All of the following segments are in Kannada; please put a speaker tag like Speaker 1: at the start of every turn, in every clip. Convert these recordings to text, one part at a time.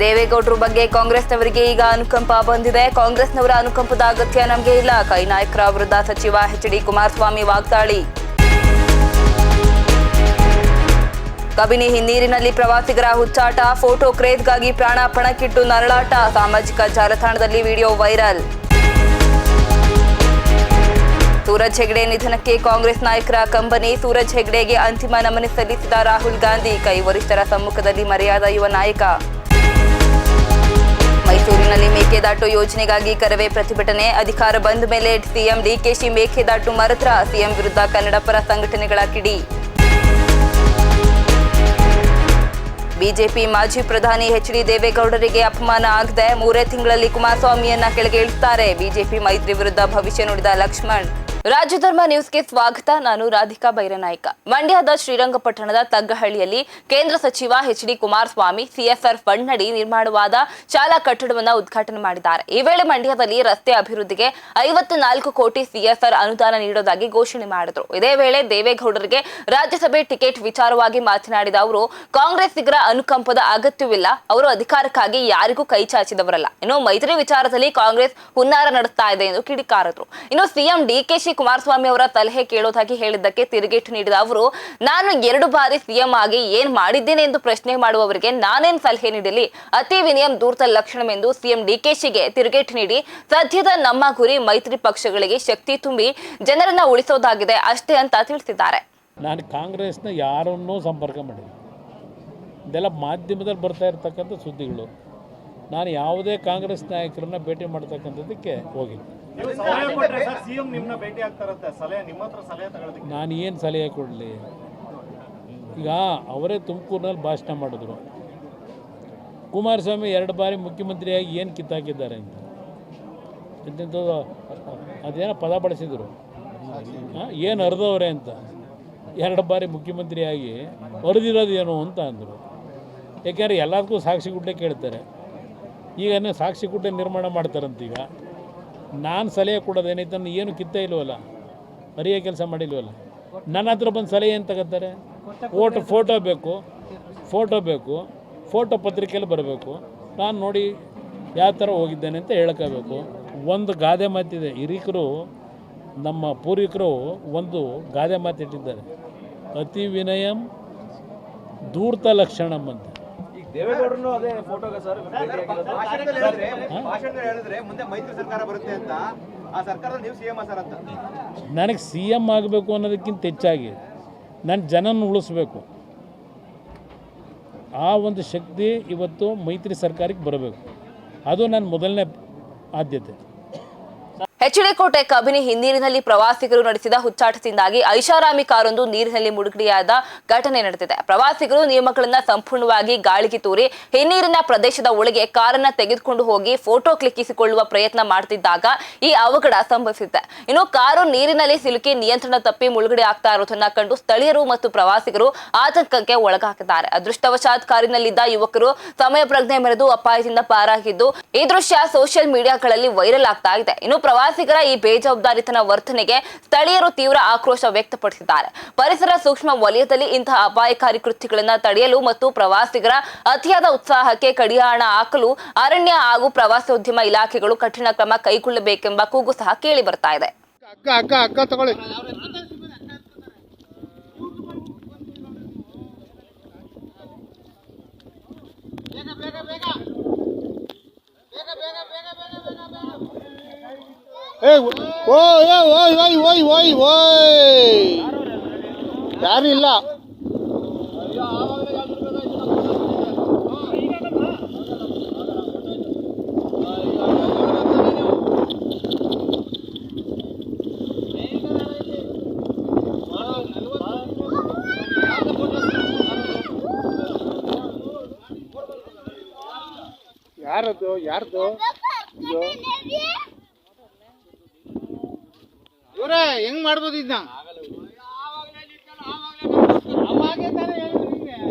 Speaker 1: ದೇವೇಗೌಡರ ಬಗ್ಗೆ ಕಾಂಗ್ರೆಸ್ನವರಿಗೆ ಈಗ ಅನುಕಂಪ ಬಂದಿದೆ. ಕಾಂಗ್ರೆಸ್ನವರ ಅನುಕಂಪದ ಅಗತ್ಯ ನಮಗೆ ಇಲ್ಲ. ಕೈ ನಾಯಕರ ವಿರುದ್ಧ ಸಚಿವ ಎಚ್.ಡಿ. ಕುಮಾರಸ್ವಾಮಿ ವಾಗ್ದಾಳಿ. ಕಬಿನಿ ಹಿನ್ನೀರಿನಲ್ಲಿ ಪ್ರವಾಸಿಗರ ಹುಚ್ಚಾಟ, ಫೋಟೋ ಕ್ರೇಜ್ಗಾಗಿ ಪ್ರಾಣ ಪಣಕ್ಕಿಟ್ಟು ನರಳಾಟ. ಸಾಮಾಜಿಕ ಜಾಲತಾಣದಲ್ಲಿ ವಿಡಿಯೋ ವೈರಲ್. ಸೂರಜ್ ಹೆಗ್ಡೆ ನಿಧನಕ್ಕೆ ಕಾಂಗ್ರೆಸ್ ನಾಯಕರ ಕಂಬನಿ. ಸೂರಜ್ ಹೆಗ್ಡೆಗೆ ಅಂತಿಮ ನಮನ ಸಲ್ಲಿಸಿದ ರಾಹುಲ್ ಗಾಂಧಿ. ಕೈ ವರಿಷ್ಠರ ಸಮ್ಮುಖದಲ್ಲಿ ಮರೆಯಾದ ಯುವ ನಾಯಕ. ಮೈಸೂರಿನಲ್ಲಿ ಮೇಕೆದಾಟು ಯೋಜನೆಗಾಗಿ ಕರವೇ ಪ್ರತಿಭಟನೆ. ಅಧಿಕಾರ ಬಂದ ಮೇಲೆ ಸಿಎಂ ಡಿಕೆಶಿ ಮೇಕೆದಾಟು ಮರೆತ್ರ. ಸಿಎಂ ವಿರುದ್ಧ ಕನ್ನಡಪರ ಸಂಘಟನೆಗಳ ಕಿಡಿ. ಬಿಜೆಪಿ ಮಾಜಿ ಪ್ರಧಾನಿ ಎಚ್.ಡಿ. ದೇವೇಗೌಡರಿಗೆ ಅಪಮಾನ ಆಗದೆ 3 ತಿಂಗಳಲ್ಲಿ ಕುಮಾರಸ್ವಾಮಿಯನ್ನ ಕೆಳಗೆ ಇಳಿಸುತ್ತಾರೆ. ಬಿಜೆಪಿ ಮೈತ್ರಿ ವಿರುದ್ಧ ಭವಿಷ್ಯ ನುಡಿದ ಲಕ್ಷ್ಮಣ್. ರಾಜ್ಯಧರ್ಮ ನ್ಯೂಸ್ಗೆ ಸ್ವಾಗತ. ನಾನು ರಾಧಿಕಾ ಬೈರನಾಯ್ಕ. ಮಂಡ್ಯದ ಶ್ರೀರಂಗಪಟ್ಟಣದ ತಗ್ಗಹಳ್ಳಿಯಲ್ಲಿ ಕೇಂದ್ರ ಸಚಿವ ಎಚ್.ಡಿ. ಕುಮಾರಸ್ವಾಮಿ ಸಿಎಸ್ಆರ್ ಫಂಡ್ ನಡಿ ನಿರ್ಮಾಣವಾದ ಶಾಲಾ ಕಟ್ಟಡವನ್ನು ಉದ್ಘಾಟನೆ ಮಾಡಿದ್ದಾರೆ. ಈ ವೇಳೆ ಮಂಡ್ಯದಲ್ಲಿ ರಸ್ತೆ ಅಭಿವೃದ್ಧಿಗೆ 54 ಕೋಟಿ ಸಿಎಸ್ಆರ್ ಅನುದಾನ ನೀಡುವುದಾಗಿ ಘೋಷಣೆ ಮಾಡಿದರು. ಇದೇ ವೇಳೆ ದೇವೇಗೌಡರಿಗೆ ರಾಜ್ಯಸಭೆ ಟಿಕೆಟ್ ವಿಚಾರವಾಗಿ ಮಾತನಾಡಿದ ಅವರು, ಕಾಂಗ್ರೆಸ್ಸಿಗರ ಅನುಕಂಪದ ಅಗತ್ಯವಿಲ್ಲ. ಅವರು ಅಧಿಕಾರಕ್ಕಾಗಿ ಯಾರಿಗೂ ಕೈ ಚಾಚಿದವರಲ್ಲ. ಇನ್ನು ಮೈತ್ರಿ ವಿಚಾರದಲ್ಲಿ ಕಾಂಗ್ರೆಸ್ ಹುನ್ನಾರ ನಡೆಸ್ತಾ ಇದೆ ಎಂದು ಕಿಡಿಕಾರಿದರು. ಇನ್ನು ಸಿಎಂ ಡಿಕೆಶಿ ಕುಮಾರಸ್ವಾಮಿ ಅವರ ಸಲಹೆ ಕೇಳೋದಾಗಿ ಹೇಳಿದ್ದಕ್ಕೆ ತಿರುಗೇಟು ನೀಡಿದ ಅವರು, ನಾನು 2 ಬಾರಿ ಸಿಎಂ ಆಗಿ ಏನ್ ಮಾಡಿದ್ದೇನೆ ಎಂದು ಪ್ರಶ್ನೆ ಮಾಡುವವರಿಗೆ ನಾನೇನ್ ಸಲಹೆ ನೀಡಲಿ? ಅತಿ ವಿನಯಂ ಧೂರ್ತ ಲಕ್ಷಣವೆಂದು ಸಿಎಂ ಡಿಕೆಶಿಗೆ ತಿರುಗೇಟು ನೀಡಿ, ಸದ್ಯದ ನಮ್ಮ ಗುರಿ ಮೈತ್ರಿ ಪಕ್ಷಗಳಿಗೆ ಶಕ್ತಿ ತುಂಬಿ ಜನರನ್ನ ಉಳಿಸೋದಾಗಿದೆ ಅಷ್ಟೇ ಅಂತ ತಿಳಿಸಿದ್ದಾರೆ.
Speaker 2: ನಾನು ಕಾಂಗ್ರೆಸ್ನ ಯಾರನ್ನೂ ಸಂಪರ್ಕ ಮಾಡಿಲ್ಲ. ಇದೆಲ್ಲ ಮಾಧ್ಯಮದಲ್ಲಿ ಬರ್ತಾ ಇರ್ತಕ್ಕಂಥ ಸುದ್ದಿಗಳು. ನಾನು ಯಾವುದೇ ಕಾಂಗ್ರೆಸ್ ನಾಯಕರನ್ನ ಭೇಟಿ ಮಾಡ್ತಕ್ಕಂಥದ್ದಕ್ಕೆ ಹೋಗಿಲ್ಲ. ನಾನು ಏನು ಸಲಹೆ ಕೊಡಲಿ? ಈಗ ಅವರೇ ತುಮಕೂರಿನಲ್ಲಿ ಭಾಷಣ ಮಾಡಿದ್ರು. ಕುಮಾರಸ್ವಾಮಿ 2 ಬಾರಿ ಮುಖ್ಯಮಂತ್ರಿಯಾಗಿ ಏನು ಕಿತ್ತಾಕಿದ್ದಾರೆ ಅಂತ ಅದೇನೋ ಪದ ಬಳಸಿದರು. ಏನು ಅರ್ಧವ್ರೆ ಅಂತ. 2 ಬಾರಿ ಮುಖ್ಯಮಂತ್ರಿಯಾಗಿ ಅರ್ದಿರೋದು ಏನು ಅಂತ ಅಂದರು. ಯಾಕೆಂದರೆ ಎಲ್ಲದಕ್ಕೂ ಸಾಕ್ಷಿ ಗುಡ್ಡೆ ಕೇಳ್ತಾರೆ. ಈಗ ಸಾಕ್ಷಿ ಗುಡ್ಡೆ ನಿರ್ಮಾಣ ಮಾಡ್ತಾರಂತೀಗ. ನಾನು ಸಲಹೆ ಕೊಡೋದೇನೈತೆ, ಏನು ಕಿತ್ತ ಇಲ್ವಲ್ಲ, ಅರಿಯೋ ಕೆಲಸ ಮಾಡಿಲ್ವಲ್ಲ. ನನ್ನ ಹತ್ರ ಬಂದು ಸಲಹೆ ಏನು ತಗೋತಾರೆ? ಫೋಟೋ ಬೇಕು, ಫೋಟೋ ಪತ್ರಿಕೆಯಲ್ಲಿ ಬರಬೇಕು. ನಾನು ನೋಡಿ ಯಾವ ಥರ ಹೋಗಿದ್ದೇನೆ ಅಂತ ಹೇಳ್ಕೋಬೇಕು. ಒಂದು ಗಾದೆ ಮಾತಿದೆ, ಹಿರಿಕರು ನಮ್ಮ ಪೂರ್ವಿಕರು ಒಂದು ಗಾದೆ ಮಾತಿಟ್ಟಿದ್ದಾರೆ, ಅತಿ ವಿನಯಂ ಧೂರ್ತ ಲಕ್ಷಣಂ ಅಂತ.
Speaker 3: ದೇವೇಗೌಡರು ಅದೇ ಫೋಟೋಗೆ ಸರ್ ಹೇಳಿದ್ರೆ ಮುಂದೆ ಮೈತ್ರಿ ಸರ್ಕಾರ ಬರುತ್ತೆ ಅಂತ, ಆ ಸರ್ಕಾರದ ನೀವು ಸಿಎಂ ಸರ್ ಅಂತ.
Speaker 2: ನನಗೆ ಸಿಎಂ ಆಗಬೇಕು ಅನ್ನೋದಕ್ಕಿಂತ ಹೆಚ್ಚಾಗಿ ನನ್ನ ಜನನ ಉಳಿಸ್ಬೇಕು. ಆ ಒಂದು ಶಕ್ತಿ ಇವತ್ತು ಮೈತ್ರಿ ಸರ್ಕಾರಕ್ಕೆ ಬರಬೇಕು. ಅದು ನನ್ನ ಮೊದಲನೇ ಆದ್ಯತೆ.
Speaker 1: ಎಚ್.ಡಿ. ಕೋಟೆ ಕಬಿನಿ ಹಿನ್ನೀರಿನಲ್ಲಿ ಪ್ರವಾಸಿಗರು ನಡೆಸಿದ ಹುಚ್ಚಾಟದಿಂದಾಗಿ ಐಷಾರಾಮಿ ಕಾರೊಂದು ನೀರಿನಲ್ಲಿ ಮುಳುಗಡೆಯಾದ ಘಟನೆ ನಡೆದಿದೆ. ಪ್ರವಾಸಿಗರು ನಿಯಮಗಳನ್ನು ಸಂಪೂರ್ಣವಾಗಿ ಗಾಳಿಗೆ ತೂರಿ ಹಿನ್ನೀರಿನ ಪ್ರದೇಶದ ಒಳಗೆ ಕಾರನ್ನ ತೆಗೆದುಕೊಂಡು ಹೋಗಿ ಫೋಟೋ ಕ್ಲಿಕ್ಕಿಸಿಕೊಳ್ಳುವ ಪ್ರಯತ್ನ ಮಾಡುತ್ತಿದ್ದಾಗ ಈ ಅವಘಡ ಸಂಭವಿಸಿದೆ. ಇನ್ನು ಕಾರು ನೀರಿನಲ್ಲಿ ಸಿಲುಕಿ ನಿಯಂತ್ರಣ ತಪ್ಪಿ ಮುಳುಗಡೆ ಆಗ್ತಾ ಇರುವುದನ್ನು ಕಂಡು ಸ್ಥಳೀಯರು ಮತ್ತು ಪ್ರವಾಸಿಗರು ಆತಂಕಕ್ಕೆ ಒಳಗಾಗಿದ್ದಾರೆ. ಅದೃಷ್ಟವಶಾತ್ ಕಾರಿನಲ್ಲಿದ್ದ ಯುವಕರು ಸಮಯ ಪ್ರಜ್ಞೆ ಮೆರೆದು ಅಪಾಯದಿಂದ ಪಾರಾಗಿದ್ದು ಈ ದೃಶ್ಯ ಸೋಷಿಯಲ್ ಮೀಡಿಯಾಗಳಲ್ಲಿ ವೈರಲ್ ಆಗ್ತಾ ಇದೆ. ಇನ್ನು ಪ್ರವಾಸಿಗರ ಈ ಬೇಜವಾಬ್ದಾರಿತನ ವರ್ತನೆಗೆ ಸ್ಥಳೀಯರು ತೀವ್ರ ಆಕ್ರೋಶ ವ್ಯಕ್ತಪಡಿಸಿದ್ದಾರೆ. ಪರಿಸರ ಸೂಕ್ಷ್ಮ ವಲಯದಲ್ಲಿ ಇಂತಹ ಅಪಾಯಕಾರಿ ಕೃತ್ಯಗಳನ್ನು ತಡೆಯಲು ಮತ್ತು ಪ್ರವಾಸಿಗರ ಅತಿಯಾದ ಉತ್ಸಾಹಕ್ಕೆ ಕಡಿವಾಣ ಹಾಕಲು ಅರಣ್ಯ ಹಾಗೂ ಪ್ರವಾಸೋದ್ಯಮ ಇಲಾಖೆಗಳು ಕಠಿಣ ಕ್ರಮ ಕೈಗೊಳ್ಳಬೇಕೆಂಬ ಕೂಗು ಸಹ ಕೇಳಿ ಬರ್ತಾ ಇದೆ.
Speaker 4: ಯಾರಿಲ್ಲ. ಯಾರ್ದು ಇವ್ರೆ ಹೆಂಗ್ ಮಾಡ್ಬೋದು ಇದನ್ನ?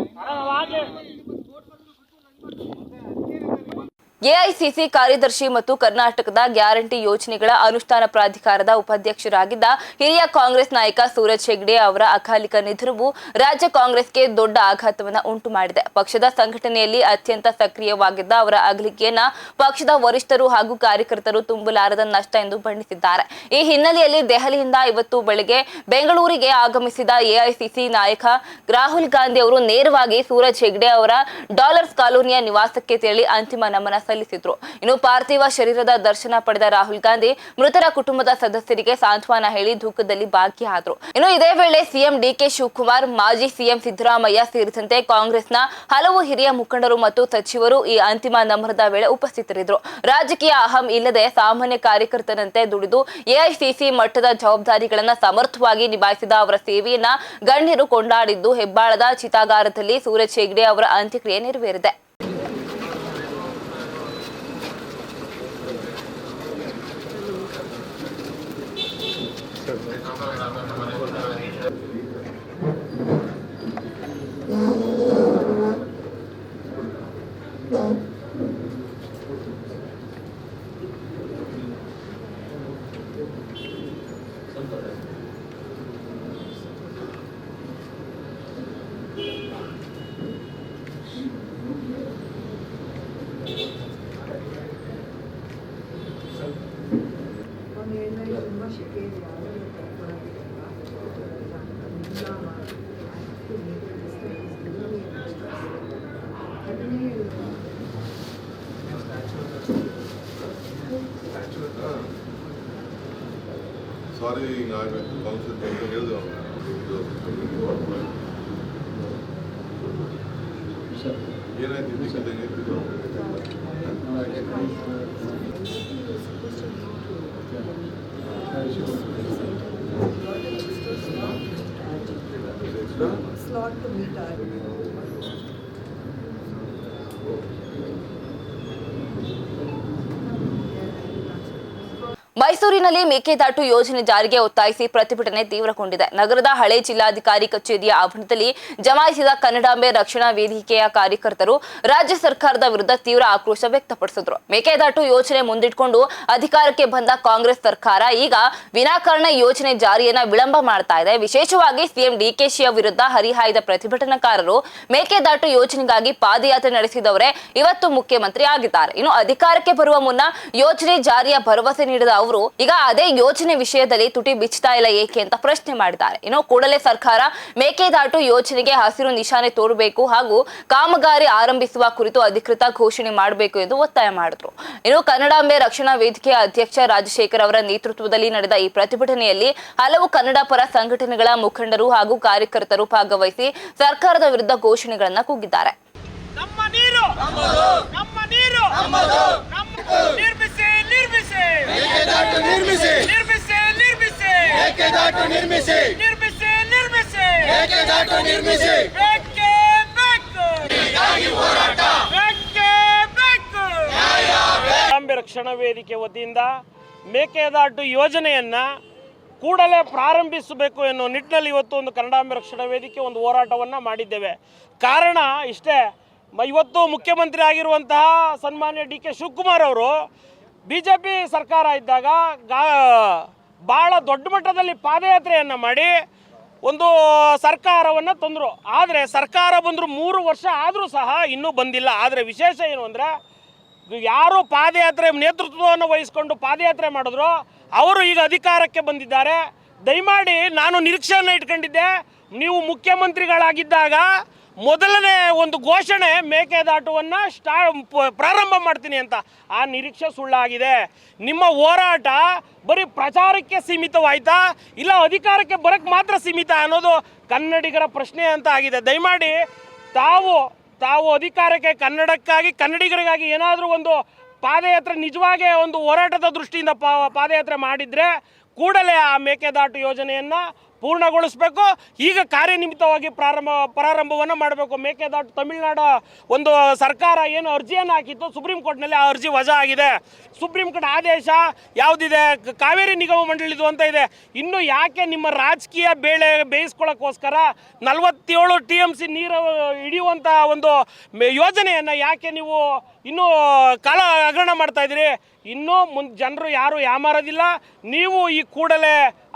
Speaker 1: ಎಐಸಿಸಿ ಕಾರ್ಯದರ್ಶಿ ಮತ್ತು ಕರ್ನಾಟಕದ ಗ್ಯಾರಂಟಿ ಯೋಜನೆಗಳ ಅನುಷ್ಠಾನ ಪ್ರಾಧಿಕಾರದ ಉಪಾಧ್ಯಕ್ಷರಾಗಿದ್ದ ಹಿರಿಯ ಕಾಂಗ್ರೆಸ್ ನಾಯಕ ಸೂರಜ್ ಹೆಗ್ಡೆ ಅವರ ಅಕಾಲಿಕ ನಿಧನವು ರಾಜ್ಯ ಕಾಂಗ್ರೆಸ್ಗೆ ದೊಡ್ಡ ಆಘಾತವನ್ನು ಉಂಟು ಮಾಡಿದೆ. ಪಕ್ಷದ ಸಂಘಟನೆಯಲ್ಲಿ ಅತ್ಯಂತ ಸಕ್ರಿಯವಾಗಿದ್ದ ಅವರ ಅಗಲಿಕೆಯನ್ನ ಪಕ್ಷದ ವರಿಷ್ಠರು ಹಾಗೂ ಕಾರ್ಯಕರ್ತರು ತುಂಬಲಾರದ ನಷ್ಟ ಎಂದು ಬಣ್ಣಿಸಿದ್ದಾರೆ. ಈ ಹಿನ್ನೆಲೆಯಲ್ಲಿ ದೆಹಲಿಯಿಂದ ಇವತ್ತು ಬೆಳಗ್ಗೆ ಬೆಂಗಳೂರಿಗೆ ಆಗಮಿಸಿದ ಎಐಸಿಸಿ ನಾಯಕ ರಾಹುಲ್ ಗಾಂಧಿ ಅವರು ನೇರವಾಗಿ ಸೂರಜ್ ಹೆಗ್ಡೆ ಅವರ ಡಾಲರ್ಸ್ ಕಾಲೋನಿಯ ನಿವಾಸಕ್ಕೆ ತೆರಳಿ ಅಂತಿಮ ನಮನ ಸಲ್ಲಿಸಿದ್ರು. ಇನ್ನು ಪಾರ್ಥಿವ ಶರೀರದ ದರ್ಶನ ಪಡೆದ ರಾಹುಲ್ ಗಾಂಧಿ ಮೃತರ ಕುಟುಂಬದ ಸದಸ್ಯರಿಗೆ ಸಾಂತ್ವನ ಹೇಳಿ ದುಃಖದಲ್ಲಿ ಭಾಗಿಯಾದರು. ಇನ್ನು ಇದೇ ವೇಳೆ ಸಿಎಂ ಡಿಕೆ ಶಿವಕುಮಾರ್, ಮಾಜಿ ಸಿಎಂ ಸಿದ್ದರಾಮಯ್ಯ ಸೇರಿದಂತೆ ಕಾಂಗ್ರೆಸ್ನ ಹಲವು ಹಿರಿಯ ಮುಖಂಡರು ಮತ್ತು ಸಚಿವರು ಈ ಅಂತಿಮ ನಮನದ ವೇಳೆ ಉಪಸ್ಥಿತರಿದ್ದರು. ರಾಜಕೀಯ ಅಹಂ ಇಲ್ಲದೆ ಸಾಮಾನ್ಯ ಕಾರ್ಯಕರ್ತನಂತೆ ದುಡಿದು ಎಐಸಿಸಿ ಮಟ್ಟದ ಜವಾಬ್ದಾರಿಗಳನ್ನು ಸಮರ್ಥವಾಗಿ ನಿಭಾಯಿಸಿದ ಅವರ ಸೇವೆಯನ್ನ ಗಣ್ಯರು ಕೊಂಡಾಡಿದ್ದು ಹೆಬ್ಬಾಳದ ಚಿತಾಗಾರದಲ್ಲಿ ಸೂರಜ್ ಹೆಗ್ಡೆ ಅವರ ಅಂತ್ಯಕ್ರಿಯೆ ನೆರವೇರಿದೆ.
Speaker 5: ಸಾರಿ ಆಗಬೇಕು ಕೌನ್ಸಿಲ್ ಅಂತ ಹೇಳಿದ್ರು ಏನಾಯ್ತು ಇದಕ್ಕಿದ್ದಂಗೆ
Speaker 6: slot to meet our
Speaker 1: ಮೈಸೂರಿನಲ್ಲಿ ಮೇಕೆದಾಟು ಯೋಜನೆ ಜಾರಿಗೆ ಒತ್ತಾಯಿಸಿ ಪ್ರತಿಭಟನೆ ತೀವ್ರಗೊಂಡಿದೆ. ನಗರದ ಹಳೆ ಜಿಲ್ಲಾಧಿಕಾರಿ ಕಚೇರಿಯ ಆವರಣದಲ್ಲಿ ಜಮಾಯಿಸಿದ ಕನ್ನಡಾಂಬೆ ರಕ್ಷಣಾ ವೇದಿಕೆಯ ಕಾರ್ಯಕರ್ತರು ರಾಜ್ಯ ಸರ್ಕಾರದ ವಿರುದ್ಧ ತೀವ್ರ ಆಕ್ರೋಶ ವ್ಯಕ್ತಪಡಿಸಿದರು. ಮೇಕೆದಾಟು ಯೋಜನೆ ಮುಂದಿಟ್ಕೊಂಡು ಅಧಿಕಾರಕ್ಕೆ ಬಂದ ಕಾಂಗ್ರೆಸ್ ಸರ್ಕಾರ ಈಗ ವಿನಾಕಾರಣ ಯೋಜನೆ ಜಾರಿಯನ್ನ ವಿಳಂಬ ಮಾಡ್ತಾ ಇದೆ. ವಿಶೇಷವಾಗಿ ಸಿಎಂ ಡಿಕೆಶಿ ವಿರುದ್ಧ ಹರಿಹಾಯ್ದ ಪ್ರತಿಭಟನಾಕಾರರು ಮೇಕೆದಾಟು ಯೋಜನೆಗಾಗಿ ಪಾದಯಾತ್ರೆ ನಡೆಸಿದವರೇ ಇವತ್ತು ಮುಖ್ಯಮಂತ್ರಿ ಆಗಿದ್ದಾರೆ. ಇನ್ನು ಅಧಿಕಾರಕ್ಕೆ ಬರುವ ಮುನ್ನ ಯೋಜನೆ ಜಾರಿಯ ಭರವಸೆ ನೀಡಿದ ಅವರು ಈಗ ಅದೇ ಯೋಜನೆ ವಿಷಯದಲ್ಲಿ ತುಟಿ ಬಿಚ್ಚುತ್ತಾ ಇಲ್ಲ ಏಕೆ ಅಂತ ಪ್ರಶ್ನೆ ಮಾಡಿದ್ದಾರೆ. ಇನ್ನು ಕೂಡಲೇ ಸರ್ಕಾರ ಮೇಕೆದಾಟು ಯೋಜನೆಗೆ ಹಸಿರು ನಿಶಾನೆ ತೋರಬೇಕು ಹಾಗೂ ಕಾಮಗಾರಿ ಆರಂಭಿಸುವ ಕುರಿತು ಅಧಿಕೃತ ಘೋಷಣೆ ಮಾಡಬೇಕು ಎಂದು ಒತ್ತಾಯ ಮಾಡಿದ್ರು. ಇನ್ನು ಕನ್ನಡಾಂಬೆ ರಕ್ಷಣಾ ವೇದಿಕೆಯ ಅಧ್ಯಕ್ಷ ರಾಜಶೇಖರ್ ಅವರ ನೇತೃತ್ವದಲ್ಲಿ ನಡೆದ ಈ ಪ್ರತಿಭಟನೆಯಲ್ಲಿ ಹಲವು ಕನ್ನಡ ಪರ ಸಂಘಟನೆಗಳ ಮುಖಂಡರು ಹಾಗೂ ಕಾರ್ಯಕರ್ತರು ಭಾಗವಹಿಸಿ ಸರ್ಕಾರದ ವಿರುದ್ಧ ಘೋಷಣೆಗಳನ್ನ ಕೂಗಿದ್ದಾರೆ.
Speaker 7: ನಮ್ಮ ನೀರು ನಮ್ಮ ನೀರು ನಿರ್ಮಿಸಿ ನಿರ್ಮಿಸಿ
Speaker 3: ಮೇಕೆದಾಟು ನಿರ್ಮಿಸಿ
Speaker 7: ನಿರ್ಮಿಸಿ ನಿರ್ಮಿಸಿ
Speaker 3: ಮೇಕೆದಾಟು ನಿರ್ಮಿಸಿ
Speaker 7: ನಿರ್ಮಿಸಿ ನಿರ್ಮಿಸಿ
Speaker 3: ಮೇಕೆದಾಟು ನಿರ್ಮಿಸಿ
Speaker 7: ಬೇಕೇ ಬೇಕು
Speaker 3: ಹೋರಾಟ
Speaker 7: ಬೇಕೇ ಬೇಕು
Speaker 8: ಕನ್ನಡಾಂಬೆ ರಕ್ಷಣಾ ವೇದಿಕೆ ವತಿಯಿಂದ ಮೇಕೆದಾಟು ಯೋಜನೆಯನ್ನ ಕೂಡಲೇ ಪ್ರಾರಂಭಿಸಬೇಕು ಎನ್ನುವ ನಿಟ್ಟಿನಲ್ಲಿ ಇವತ್ತು ಒಂದು ಕನ್ನಡಾಂಬೆ ರಕ್ಷಣಾ ವೇದಿಕೆ ಒಂದು ಹೋರಾಟವನ್ನು ಮಾಡಿದ್ದೇವೆ. ಕಾರಣ ಇಷ್ಟೇ, ಇವತ್ತು ಮುಖ್ಯಮಂತ್ರಿ ಆಗಿರುವಂತಹ ಸನ್ಮಾನ್ಯ ಡಿ ಕೆ ಶಿವಕುಮಾರ್ ಅವರು BJP ಸರ್ಕಾರ ಇದ್ದಾಗ ಭಾಳ ದೊಡ್ಡ ಮಟ್ಟದಲ್ಲಿ ಪಾದಯಾತ್ರೆಯನ್ನು ಮಾಡಿ ಒಂದು ಸರ್ಕಾರವನ್ನು ತಂದರು. ಆದರೆ ಸರ್ಕಾರ ಬಂದರು 3 ವರ್ಷ ಆದರೂ ಸಹ ಇನ್ನೂ ಬಂದಿಲ್ಲ. ಆದರೆ ವಿಶೇಷ ಏನು ಅಂದರೆ ಯಾರು ಪಾದಯಾತ್ರೆ ನೇತೃತ್ವವನ್ನು ವಹಿಸಿಕೊಂಡು ಪಾದಯಾತ್ರೆ ಮಾಡಿದ್ರು ಅವರು ಈಗ ಅಧಿಕಾರಕ್ಕೆ ಬಂದಿದ್ದಾರೆ. ದಯಮಾಡಿ ನಾನು ನಿರೀಕ್ಷೆಯನ್ನು ಇಟ್ಕೊಂಡಿದ್ದೆ, ನೀವು ಮುಖ್ಯಮಂತ್ರಿಗಳಾಗಿದ್ದಾಗ ಮೊದಲನೇ ಒಂದು ಘೋಷಣೆ ಮೇಕೆದಾಟುವನ್ನು ಪ್ರಾರಂಭ ಮಾಡ್ತೀನಿ ಅಂತ. ಆ ನಿರೀಕ್ಷೆ ಸುಳ್ಳಾಗಿದೆ. ನಿಮ್ಮ ಹೋರಾಟ ಬರೀ ಪ್ರಚಾರಕ್ಕೆ ಸೀಮಿತವಾಯ್ತಾ ಇಲ್ಲ ಅಧಿಕಾರಕ್ಕೆ ಬರೋಕ್ಕೆ ಮಾತ್ರ ಸೀಮಿತ ಅನ್ನೋದು ಕನ್ನಡಿಗರ ಪ್ರಶ್ನೆ ಅಂತ ಆಗಿದೆ. ದಯಮಾಡಿ ತಾವು ಅಧಿಕಾರಕ್ಕೆ ಕನ್ನಡಕ್ಕಾಗಿ ಕನ್ನಡಿಗರಿಗಾಗಿ ಏನಾದರೂ ಒಂದು ಪಾದಯಾತ್ರೆ ನಿಜವಾಗೇ ಒಂದು ಹೋರಾಟದ ದೃಷ್ಟಿಯಿಂದ ಪಾದಯಾತ್ರೆ ಮಾಡಿದರೆ ಕೂಡಲೇ ಆ ಮೇಕೆದಾಟು ಯೋಜನೆಯನ್ನು ಪೂರ್ಣಗೊಳಿಸಬೇಕು. ಈಗ ಕಾರ್ಯನಿಮಿತ್ತವಾಗಿ ಪ್ರಾರಂಭವನ್ನು ಮಾಡಬೇಕು. ಮೇಕೆದಾಟು ತಮಿಳುನಾಡು ಒಂದು ಸರ್ಕಾರ ಏನು ಅರ್ಜಿಯನ್ನು ಹಾಕಿತ್ತು ಸುಪ್ರೀಂ ಕೋರ್ಟ್ನಲ್ಲಿ, ಆ ಅರ್ಜಿ ವಜಾ ಆಗಿದೆ. ಸುಪ್ರೀಂ ಕೋರ್ಟ್ ಆದೇಶ ಯಾವುದಿದೆ, ಕಾವೇರಿ ನಿಗಮ ಮಂಡಳಿದು ಅಂತ ಇದೆ. ಇನ್ನು ಯಾಕೆ ನಿಮ್ಮ ರಾಜಕೀಯ ಬೇಳೆ ಬೇಯಿಸ್ಕೊಳ್ಳೋಕ್ಕೋಸ್ಕರ 47 TMC ನೀರು ಹಿಡಿಯುವಂಥ ಒಂದು ಯೋಜನೆಯನ್ನು ಯಾಕೆ ನೀವು ಇನ್ನೂ ಕಾಲ ಹಗರಣ ಮಾಡ್ತಾ ಇದ್ದೀರಿ? ಇನ್ನೂ ಜನರು ಯಾರು ಯಾಮಾರೋದಿಲ್ಲ. ನೀವು ಈ ಕೂಡಲೇ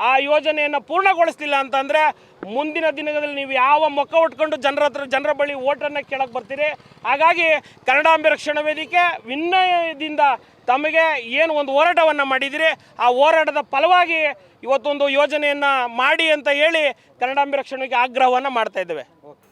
Speaker 8: ಆ ಯೋಜನೆಯನ್ನು ಪೂರ್ಣಗೊಳಿಸ್ತಿಲ್ಲ ಅಂತಂದರೆ ಮುಂದಿನ ದಿನಗಳಲ್ಲಿ ನೀವು ಯಾವ ಮೊಕ್ಕ ಉಟ್ಕೊಂಡು ಜನರ ಬಳಿ ಓಟನ್ನು ಕೇಳಕ್ಕೆ ಬರ್ತೀರಿ. ಹಾಗಾಗಿ ಕನ್ನಡಾಂಬೆ ರಕ್ಷಣಾ ವೇದಿಕೆ ವಿನಯದಿಂದ ತಮಗೆ ಏನು ಒಂದು ಹೋರಾಟವನ್ನು ಮಾಡಿದಿರಿ, ಆ ಹೋರಾಟದ ಫಲವಾಗಿ ಇವತ್ತೊಂದು ಯೋಜನೆಯನ್ನು ಮಾಡಿ ಅಂತ ಹೇಳಿ ಕನ್ನಡಾಂಬೆ ರಕ್ಷಣೆಗೆ ಆಗ್ರಹವನ್ನು ಮಾಡ್ತಾ ಇದ್ದೇವೆ.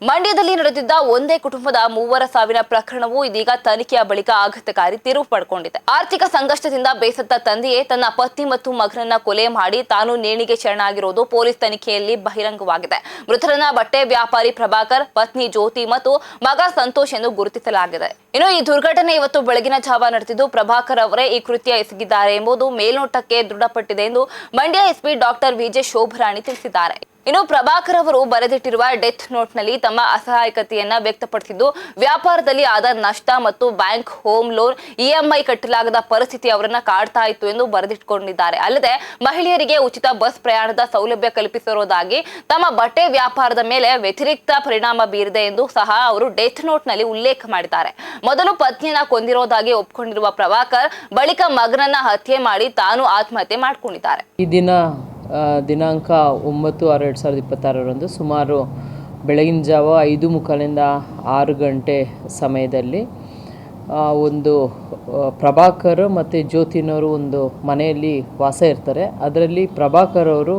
Speaker 1: ಮಂಡ್ಯದಲ್ಲಿ ನಡೆದಿದ್ದ ಒಂದೇ ಕುಟುಂಬದ 3 ಸಾವಿನ ಪ್ರಕರಣವು ಇದೀಗ ತನಿಖೆಯ ಬಳಿಕ ಆಘಾತಕಾರಿ ತಿರುವು ಪಡ್ಕೊಂಡಿದೆ. ಆರ್ಥಿಕ ಸಂಕಷ್ಟದಿಂದ ಬೇಸತ್ತ ತಂದೆಯೇ ತನ್ನ ಪತ್ನಿ ಮತ್ತು ಮಗನನ್ನ ಕೊಲೆ ಮಾಡಿ ತಾನು ನೇಣಿಗೆ ಶರಣಾಗಿರುವುದು ಪೊಲೀಸ್ ತನಿಖೆಯಲ್ಲಿ ಬಹಿರಂಗವಾಗಿದೆ. ಮೃತರನ್ನ ಬಟ್ಟೆ ವ್ಯಾಪಾರಿ ಪ್ರಭಾಕರ್, ಪತ್ನಿ ಜ್ಯೋತಿ ಮತ್ತು ಮಗ ಸಂತೋಷ್ ಎಂದು ಗುರುತಿಸಲಾಗಿದೆ. ಇನ್ನು ಈ ದುರ್ಘಟನೆ ಇವತ್ತು ಬೆಳಗಿನ ಜಾವ ನಡೆದಿದ್ದು ಪ್ರಭಾಕರ್ ಅವರೇ ಈ ಕೃತ್ಯ ಎಸಗಿದ್ದಾರೆ ಎಂಬುದು ಮೇಲ್ನೋಟಕ್ಕೆ ದೃಢಪಟ್ಟಿದೆ ಎಂದು Mandya SP doctor VJ Shobharani ತಿಳಿಸಿದ್ದಾರೆ. ಇನ್ನು ಪ್ರಭಾಕರ್ ಅವರು ಬರೆದಿಟ್ಟಿರುವ ಡೆತ್ ನೋಟ್ನಲ್ಲಿ ತಮ್ಮ ಅಸಹಾಯಕತೆಯನ್ನ ವ್ಯಕ್ತಪಡಿಸಿದ್ದು, ವ್ಯಾಪಾರದಲ್ಲಿ ಆದ ನಷ್ಟ ಮತ್ತು ಬ್ಯಾಂಕ್ ಹೋಮ್ ಲೋನ್ EMI ಕಟ್ಟಲಾಗದ ಪರಿಸ್ಥಿತಿ ಅವರನ್ನ ಕಾಡ್ತಾ ಇತ್ತು ಎಂದು ಬರೆದಿಟ್ಟುಕೊಂಡಿದ್ದಾರೆ. ಅಲ್ಲದೆ ಮಹಿಳೆಯರಿಗೆ ಉಚಿತ ಬಸ್ ಪ್ರಯಾಣದ ಸೌಲಭ್ಯ ಕಲ್ಪಿಸಿರುವುದಾಗಿ, ತಮ್ಮ ಬಟ್ಟೆ ವ್ಯಾಪಾರದ ಮೇಲೆ ವ್ಯತಿರಿಕ್ತ ಪರಿಣಾಮ ಬೀರಿದೆ ಎಂದು ಸಹ ಅವರು ಡೆತ್ ನೋಟ್ನಲ್ಲಿ ಉಲ್ಲೇಖ ಮಾಡಿದ್ದಾರೆ. ಮೊದಲು ಪತ್ನಿಯನ್ನ ಕೊಂದಿರೋದಾಗಿ ಒಪ್ಪಿಕೊಂಡಿರುವ ಪ್ರಭಾಕರ್ ಬಳಿಕ ಮಗನನ್ನ ಹತ್ಯೆ ಮಾಡಿ ತಾನು ಆತ್ಮಹತ್ಯೆ ಮಾಡಿಕೊಂಡಿದ್ದಾರೆ.
Speaker 9: ಈ ದಿನಾಂಕ 9/6/2026 ಸುಮಾರು ಬೆಳಗಿನ ಜಾವ 5:45 6 ಗಂಟೆ ಸಮಯದಲ್ಲಿ ಒಂದು ಪ್ರಭಾಕರ್ ಮತ್ತು ಜ್ಯೋತಿನವರು ಒಂದು ಮನೆಯಲ್ಲಿ ವಾಸ ಇರ್ತಾರೆ. ಅದರಲ್ಲಿ ಪ್ರಭಾಕರ್ ಅವರು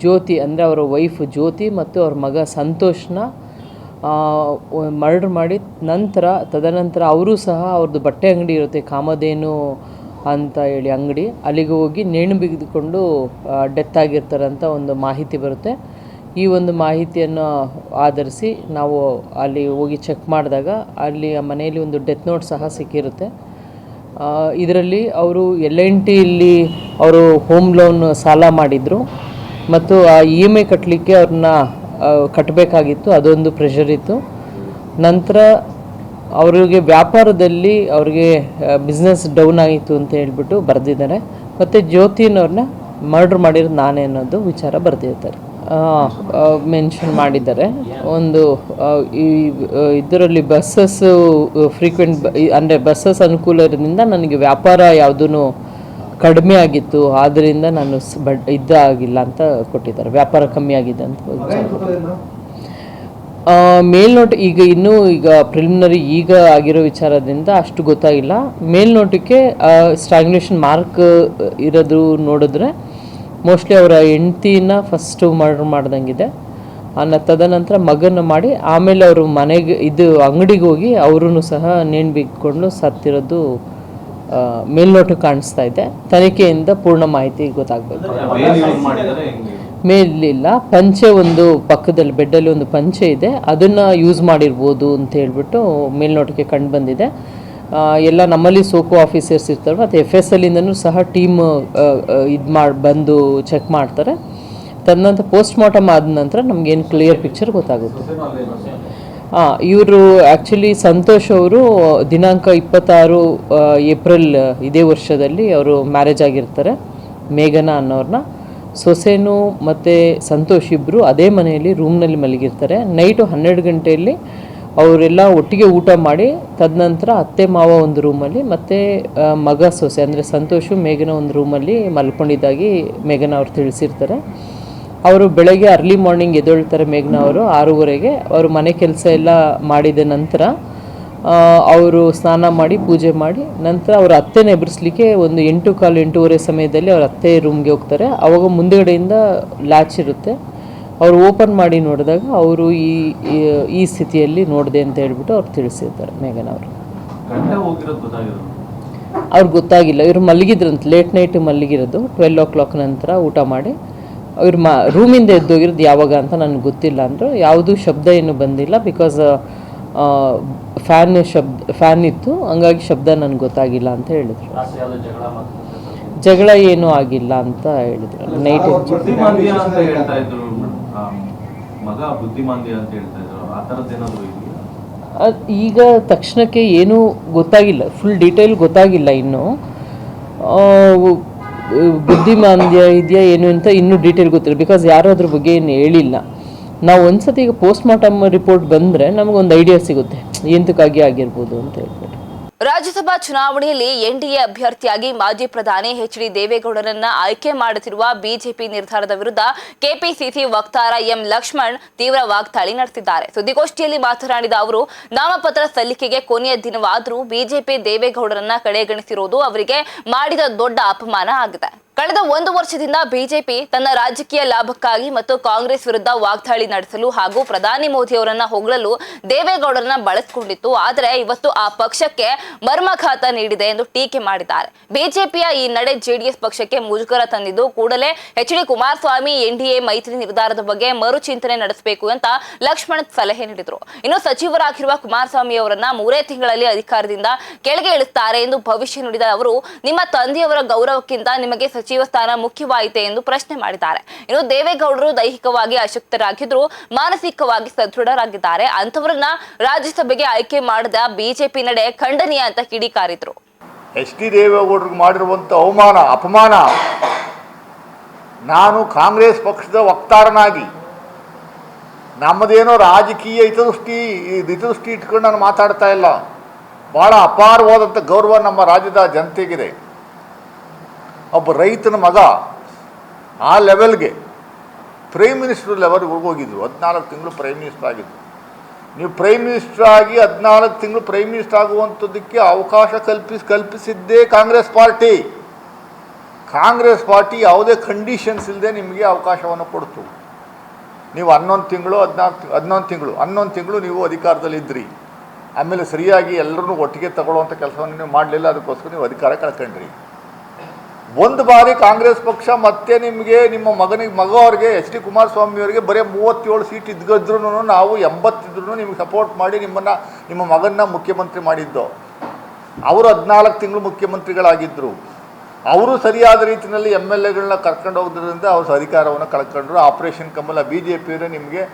Speaker 9: ಜ್ಯೋತಿ ಅಂದರೆ ಅವರ ವೈಫ್ ಜ್ಯೋತಿ ಮತ್ತು ಅವ್ರ ಮಗ ಸಂತೋಷ್ನ ಮರ್ಡರ್ ಮಾಡಿ ತದನಂತರ ಅವರು ಸಹ ಅವ್ರದ್ದು ಬಟ್ಟೆ ಅಂಗಡಿ ಇರುತ್ತೆ, ಕಾಮಧೇನು ಅಂತ ಹೇಳಿ ಅಂಗಡಿ, ಅಲ್ಲಿಗೆ ಹೋಗಿ ನೇಣು ಬಿಗಿದುಕೊಂಡು ಡೆತ್ ಆಗಿರ್ತಾರಂತ ಒಂದು ಮಾಹಿತಿ ಬರುತ್ತೆ. ಈ ಒಂದು ಮಾಹಿತಿಯನ್ನು ಆಧರಿಸಿ ನಾವು ಅಲ್ಲಿ ಹೋಗಿ ಚೆಕ್ ಮಾಡಿದಾಗ ಅಲ್ಲಿ ಆ ಮನೆಯಲ್ಲಿ ಒಂದು ಡೆತ್ ನೋಟ್ ಸಹ ಸಿಕ್ಕಿರುತ್ತೆ. ಇದರಲ್ಲಿ ಅವರು LNTಯಲ್ಲಿ ಅವರು ಹೋಮ್ ಲೋನ್ ಸಾಲ ಮಾಡಿದರು ಮತ್ತು ಆ EMI ಕಟ್ಟಲಿಕ್ಕೆ ಅವ್ರನ್ನ ಕಟ್ಟಬೇಕಾಗಿತ್ತು, ಅದೊಂದು ಪ್ರೆಷರ್ ಇತ್ತು. ನಂತರ ಅವರಿಗೆ ವ್ಯಾಪಾರದಲ್ಲಿ ಅವ್ರಿಗೆ ಬಿಸ್ನೆಸ್ ಡೌನ್ ಆಗಿತ್ತು ಅಂತ ಹೇಳ್ಬಿಟ್ಟು ಬರೆದಿದ್ದಾರೆ. ಮತ್ತು ಜ್ಯೋತಿನವ್ರನ್ನ ಮರ್ಡ್ರ್ ಮಾಡಿರೋದು ನಾನೇ ಅನ್ನೋದು ವಿಚಾರ ಬರೆದಿರ್ತಾರೆ, ಮೆನ್ಷನ್ ಮಾಡಿದ್ದಾರೆ. ಒಂದು ಇದರಲ್ಲಿ ಬಸ್ಸಸ್ಸು ಫ್ರೀಕ್ವೆಂಟ್ ಅಂದರೆ ಬಸ್ಸಸ್ ಅನುಕೂಲ ಇರೋದ್ರಿಂದ ನನಗೆ ವ್ಯಾಪಾರ ಯಾವುದೂ ಕಡಿಮೆ ಆಗಿತ್ತು, ಆದ್ದರಿಂದ ನಾನು ಇದಾಗಿಲ್ಲ ಅಂತ ಕೊಟ್ಟಿದ್ದಾರೆ, ವ್ಯಾಪಾರ ಕಮ್ಮಿ ಆಗಿದೆ ಅಂತ ಮೇಲ್ನೋಟ. ಈಗ ಪ್ರಿಲಿಮಿನರಿ ಈಗ ಆಗಿರೋ ವಿಚಾರದಿಂದ ಅಷ್ಟು ಗೊತ್ತಾಗಿಲ್ಲ. ಮೇಲ್ನೋಟಕ್ಕೆ ಸ್ಟ್ರಾಂಗ್ಯುಲೇಷನ್ ಮಾರ್ಕ್ ಇರೋದು ನೋಡಿದ್ರೆ ಮೋಸ್ಟ್ಲಿ ಅವರ ಹೆಂಡ್ತಿನ ಫಸ್ಟು ಮರ್ಡರ್ ಮಾಡ್ದಂಗಿದೆ. ತದನಂತರ ಮಗನ ಮಾಡಿ ಆಮೇಲೆ ಅವರು ಮನೆಗೆ ಅಂಗಡಿಗೆ ಹೋಗಿ ಅವರೂ ಸಹ ನೇಣು ಬಿಗಿಕೊಂಡು ಸತ್ತಿರೋದು ಮೇಲ್ನೋಟಕ್ಕೆ ಕಾಣಿಸ್ತಾ ಇದೆ. ತನಿಖೆಯಿಂದ ಪೂರ್ಣ ಮಾಹಿತಿ ಗೊತ್ತಾಗಬೇಕು. ಮೇಲಿಲ್ಲ, ಪಂಚೆ ಒಂದು ಪಕ್ಕದಲ್ಲಿ ಬೆಡ್ಡಲ್ಲಿ ಒಂದು ಪಂಚೆ ಇದೆ, ಅದನ್ನು ಯೂಸ್ ಮಾಡಿರ್ಬೋದು ಅಂತ ಹೇಳ್ಬಿಟ್ಟು ಮೇಲ್ನೋಟಕ್ಕೆ ಕಂಡು ಬಂದಿದೆ. ಎಲ್ಲ ನಮ್ಮಲ್ಲಿ ಸೋಕೋ ಆಫೀಸರ್ಸ್ ಇರ್ತಾರೆ ಮತ್ತು FSLಯಿಂದನೂ ಸಹ ಟೀಮ್ ಬಂದು ಚೆಕ್ ಮಾಡ್ತಾರೆ. ತದನಂತರ ಪೋಸ್ಟ್ ಮಾರ್ಟಮ್ ಆದ ನಂತರ ನಮಗೇನು ಕ್ಲಿಯರ್ ಪಿಕ್ಚರ್ ಗೊತ್ತಾಗುತ್ತೆ. ಇವರು ಆ್ಯಕ್ಚುಲಿ ಸಂತೋಷ್ ಅವರು ದಿನಾಂಕ 26 ಏಪ್ರಿಲ್ ಇದೇ ವರ್ಷದಲ್ಲಿ ಅವರು ಮ್ಯಾರೇಜ್ ಆಗಿರ್ತಾರೆ. ಮೇಘನಾ ಅನ್ನೋರನ್ನ ಸೊಸೆನು ಮತ್ತು ಸಂತೋಷ್ ಇಬ್ಬರು ಅದೇ ಮನೆಯಲ್ಲಿ ರೂಮ್ನಲ್ಲಿ ಮಲಗಿರ್ತಾರೆ. ನೈಟು 12 ಗಂಟೆಯಲ್ಲಿ ಅವರೆಲ್ಲ ಒಟ್ಟಿಗೆ ಊಟ ಮಾಡಿ ತದನಂತರ ಅತ್ತೆ ಮಾವ ಒಂದು ರೂಮಲ್ಲಿ ಮತ್ತು ಮಗ ಸೊಸೆ ಅಂದರೆ ಸಂತೋಷು ಮೇಘನ ಒಂದು ರೂಮಲ್ಲಿ ಮಲ್ಕೊಂಡಿದ್ದಾಗಿ ಮೇಘನ ಅವ್ರು ತಿಳಿಸಿರ್ತಾರೆ. ಅವರು ಬೆಳಗ್ಗೆ ಅರ್ಲಿ ಮಾರ್ನಿಂಗ್ ಎದ್ದೇಳ್ತಾರೆ ಮೇಘನ ಅವರು 6:30ಗೆ. ಅವರು ಮನೆ ಕೆಲಸ ಎಲ್ಲ ಮಾಡಿದ ನಂತರ ಅವರು ಸ್ನಾನ ಮಾಡಿ ಪೂಜೆ ಮಾಡಿ ನಂತರ ಅವ್ರ ಅತ್ತೆನ ಎಬ್ಬರಿಸಲಿಕ್ಕೆ ಒಂದು 8:15 8:30 ಸಮಯದಲ್ಲಿ ಅವ್ರ ಅತ್ತೆ ರೂಮ್ಗೆ ಹೋಗ್ತಾರೆ. ಆವಾಗ ಮುಂದುಗಡೆಯಿಂದ ಲ್ಯಾಚ್ ಇರುತ್ತೆ. ಅವರು ಓಪನ್ ಮಾಡಿ ನೋಡಿದಾಗ ಅವರು ಈ ಸ್ಥಿತಿಯಲ್ಲಿ ನೋಡಿದೆ ಅಂತ ಹೇಳ್ಬಿಟ್ಟು ಅವ್ರು ತಿಳಿಸಿರ್ತಾರೆ ಮೇಘನ ಅವರು. ಅವ್ರಿಗೆ ಗೊತ್ತಾಗಿಲ್ಲ, ಇವರು ಮಲಗಿದ್ರಂತ, ಲೇಟ್ ನೈಟ್ ಮಲಗಿರೋದು 12 o'clock ನಂತರ ಊಟ ಮಾಡಿ ಇವ್ರು ರೂಮಿಂದ ಎದ್ದೋಗಿರೋದು ಯಾವಾಗ ಅಂತ ನನಗೆ ಗೊತ್ತಿಲ್ಲ ಅಂದರು. ಯಾವುದೂ ಶಬ್ದ ಏನು ಬಂದಿಲ್ಲ, ಬಿಕಾಸ್ ಫ್ಯಾನ್ ಇತ್ತು, ಹಂಗಾಗಿ ಶಬ್ದ ನನಗೆ ಗೊತ್ತಾಗಿಲ್ಲ ಅಂತ ಹೇಳಿದರು. ಜಗಳ ಏನೂ ಆಗಿಲ್ಲ ಅಂತ ಹೇಳಿದ್ರು. ನೈಟ್
Speaker 10: ಬುದ್ಧಿಮಾಂದ್ಯ ಅಂತ ಹೇಳ್ತಾ ಇದ್ರು, ಮಗ ಬುದ್ಧಿಮಾಂದ್ಯ ಅಂತ ಹೇಳ್ತಾ ಇದ್ರು, ಆ ಥರದ್ದು ಏನಾದರೂ ಇದೆಯಾ?
Speaker 9: ಈಗ ತಕ್ಷಣಕ್ಕೆ ಏನೂ ಗೊತ್ತಾಗಿಲ್ಲ, ಫುಲ್ ಡೀಟೇಲ್ ಗೊತ್ತಾಗಿಲ್ಲ ಇನ್ನೂ. ಬುದ್ಧಿಮಾಂದ್ಯ ಇದೆಯಾ ಏನು ಅಂತ ಇನ್ನೂ ಡೀಟೇಲ್ ಗೊತ್ತಿಲ್ಲ, ಬಿಕಾಸ್ ಯಾರೂ ಅದ್ರ ಬಗ್ಗೆ ಏನು ಹೇಳಿಲ್ಲ. ನಾವು ಒಂದ್ಸತಿ ಈಗ ಪೋಸ್ಟ್ ಮಾರ್ಟಮ್ ರಿಪೋರ್ಟ್ ಬಂದರೆ ನಮಗೊಂದು ಐಡಿಯಾ ಸಿಗುತ್ತೆ ಎಂತಕ್ಕಾಗಿ ಆಗಿರ್ಬೋದು ಅಂತ ಹೇಳ್ಬಿಟ್ಟು.
Speaker 1: ರಾಜ್ಯಸಭಾ ಚುನಾವಣೆಯಲ್ಲಿ ಎನ್ಡಿಎ ಅಭ್ಯರ್ಥಿಯಾಗಿ ಮಾಜಿ ಪ್ರಧಾನಿ ಎಚ್.ಡಿ. ದೇವೇಗೌಡರನ್ನ ಆಯ್ಕೆ ಮಾಡುತ್ತಿರುವ ಬಿಜೆಪಿ ನಿರ್ಧಾರದ ವಿರುದ್ಧ ಕೆಪಿಸಿಸಿ ವಕ್ತಾರ ಎಂ ಲಕ್ಷ್ಮಣ್ ತೀವ್ರ ವಾಗ್ದಾಳಿ ನಡೆಸಿದ್ದಾರೆ. ಸುದ್ದಿಗೋಷ್ಠಿಯಲ್ಲಿ ಮಾತನಾಡಿದ ಅವರು, ನಾಮಪತ್ರ ಸಲ್ಲಿಕೆಗೆ ಕೊನೆಯ ದಿನವಾದರೂ ಬಿಜೆಪಿ ದೇವೇಗೌಡರನ್ನ ಕಡೆಗಣಿಸಿರುವುದು ಅವರಿಗೆ ಮಾಡಿದ ದೊಡ್ಡ ಅಪಮಾನ ಆಗಿದೆ. ಕಳೆದ 1 ವರ್ಷದಿಂದ ಬಿಜೆಪಿ ತನ್ನ ರಾಜಕೀಯ ಲಾಭಕ್ಕಾಗಿ ಮತ್ತು ಕಾಂಗ್ರೆಸ್ ವಿರುದ್ಧ ವಾಗ್ದಾಳಿ ನಡೆಸಲು ಹಾಗೂ ಪ್ರಧಾನಿ ಮೋದಿ ಅವರನ್ನ ಹೊಗಳಲು ದೇವೇಗೌಡರನ್ನ ಬಳಸಿಕೊಂಡಿತ್ತು. ಆದರೆ ಇವತ್ತು ಆ ಪಕ್ಷಕ್ಕೆ ಮರ್ಮಘಾತ ನೀಡಿದೆ ಎಂದು ಟೀಕೆ ಮಾಡಿದ್ದಾರೆ. ಬಿಜೆಪಿಯ ಈ ನಡೆ ಜೆಡಿಎಸ್ ಪಕ್ಷಕ್ಕೆ ಮುಜುಗರ ತಂದಿದ್ದು, ಕೂಡಲೇ ಎಚ್.ಡಿ. ಕುಮಾರಸ್ವಾಮಿ ಎನ್ಡಿಎ ಮೈತ್ರಿ ನಿರ್ಧಾರದ ಬಗ್ಗೆ ಮರುಚಿಂತನೆ ನಡೆಸಬೇಕು ಅಂತ ಲಕ್ಷ್ಮಣ್ ಸಲಹೆ ನೀಡಿದರು. ಇನ್ನು ಸಚಿವರಾಗಿರುವ ಕುಮಾರಸ್ವಾಮಿ ಅವರನ್ನ 3 ತಿಂಗಳಲ್ಲಿ ಅಧಿಕಾರದಿಂದ ಕೆಳಗೆ ಇಳಿಸುತ್ತಾರೆ ಎಂದು ಭವಿಷ್ಯ ನುಡಿದ ಅವರು, ನಿಮ್ಮ ತಂದೆಯವರ ಗೌರವಕ್ಕಿಂತ ನಿಮಗೆ ಸಚಿವ ಸ್ಥಾನ ಮುಖ್ಯವಾಯಿತೆ ಎಂದು ಪ್ರಶ್ನೆ ಮಾಡಿದ್ದಾರೆ. ಇನ್ನು ದೇವೇಗೌಡರು ದೈಹಿಕವಾಗಿ ಅಶಕ್ತರಾಗಿದ್ರು, ಮಾನಸಿಕವಾಗಿ ಸದೃಢರಾಗಿದ್ದಾರೆ. ಅಂತವರನ್ನ ರಾಜ್ಯಸಭೆಗೆ ಆಯ್ಕೆ ಮಾಡಿದ ಬಿಜೆಪಿ ನಡೆ ಖಂಡನೀಯ ಅಂತ ಕಿಡಿಕಾರಿದ್ರು.
Speaker 11: ಎಚ್.ಡಿ. ದೇವೇಗೌಡರಿಗೆ ಮಾಡಿರುವಂಥ ಅಪಮಾನ ನಾನು ಕಾಂಗ್ರೆಸ್ ಪಕ್ಷದ ವಕ್ತಾರನಾಗಿ ನಮ್ಮದೇನೋ ರಾಜಕೀಯ ಹಿತದೃಷ್ಟಿ ಇಟ್ಕೊಂಡು ನಾನು ಮಾತಾಡ್ತಾ ಇಲ್ಲ. ಭಾಳ ಅಪಾರವಾದಂಥ ಗೌರವ ನಮ್ಮ ರಾಜ್ಯದ ಜನತೆಗಿದೆ. ಒಬ್ಬ ರೈತನ ಮಗ ಆ ಲೆವೆಲ್ಗೆ ಪ್ರೈಮ್ ಮಿನಿಸ್ಟರ್ ಲೆವೆಲ್ಗೆ ಹೋಗಿದ್ರು. 14 ತಿಂಗಳು ಪ್ರೈಮ್ ಮಿನಿಸ್ಟರ್ ಆಗಿದ್ರು. ನೀವು ಪ್ರೈಮ್ ಮಿನಿಸ್ಟರ್ ಆಗಿ 14 ತಿಂಗಳು ಪ್ರೈಮ್ ಮಿನಿಸ್ಟರ್ ಆಗುವಂಥದ್ದಕ್ಕೆ ಅವಕಾಶ ಕಲ್ಪಿಸಿದ್ದೇ ಕಾಂಗ್ರೆಸ್ ಪಾರ್ಟಿ. ಕಾಂಗ್ರೆಸ್ ಪಾರ್ಟಿ ಯಾವುದೇ ಕಂಡೀಷನ್ಸ್ ಇಲ್ಲದೆ ನಿಮಗೆ ಅವಕಾಶವನ್ನು ಕೊಡ್ತು. ನೀವು 11 ತಿಂಗಳು ನೀವು ಅಧಿಕಾರದಲ್ಲಿದ್ದಿರಿ. ಆಮೇಲೆ ಸರಿಯಾಗಿ ಎಲ್ಲರನ್ನೂ ಒಟ್ಟಿಗೆ ತಗೊಳ್ಳುವಂಥ ಕೆಲಸವನ್ನು ನೀವು ಮಾಡಲಿಲ್ಲ. ಅದಕ್ಕೋಸ್ಕರ ನೀವು ಅಧಿಕಾರ ಕಳ್ಕೊಂಡ್ರಿ. ಒಂದು ಬಾರಿ ಕಾಂಗ್ರೆಸ್ ಪಕ್ಷ ಮತ್ತೆ ನಿಮಗೆ ನಿಮ್ಮ ಮಗವರಿಗೆ ಎಚ್.ಡಿ. ಕುಮಾರಸ್ವಾಮಿ ಅವರಿಗೆ ಬರೀ 37 ಸೀಟ್ ಇದ್ದಿದ್ರು ನಾವು 80 ಇದ್ರೂ ನಿಮಗೆ ಸಪೋರ್ಟ್ ಮಾಡಿ ನಿಮ್ಮ ಮಗನ್ನ ಮುಖ್ಯಮಂತ್ರಿ ಮಾಡಿದ್ದು. ಅವರು 14 ತಿಂಗಳು ಮುಖ್ಯಮಂತ್ರಿಗಳಾಗಿದ್ದರು. ಅವರು ಸರಿಯಾದ ರೀತಿಯಲ್ಲಿ MLAಗಳನ್ನ ಕರ್ಕೊಂಡು ಹೋಗೋದ್ರಿಂದ ಅವರು ಅಧಿಕಾರವನ್ನು ಕಳ್ಕೊಂಡ್ರು. ಆಪರೇಷನ್ ಕಮಲ BJಪಿಯವರೇ ನಿಮಗೆ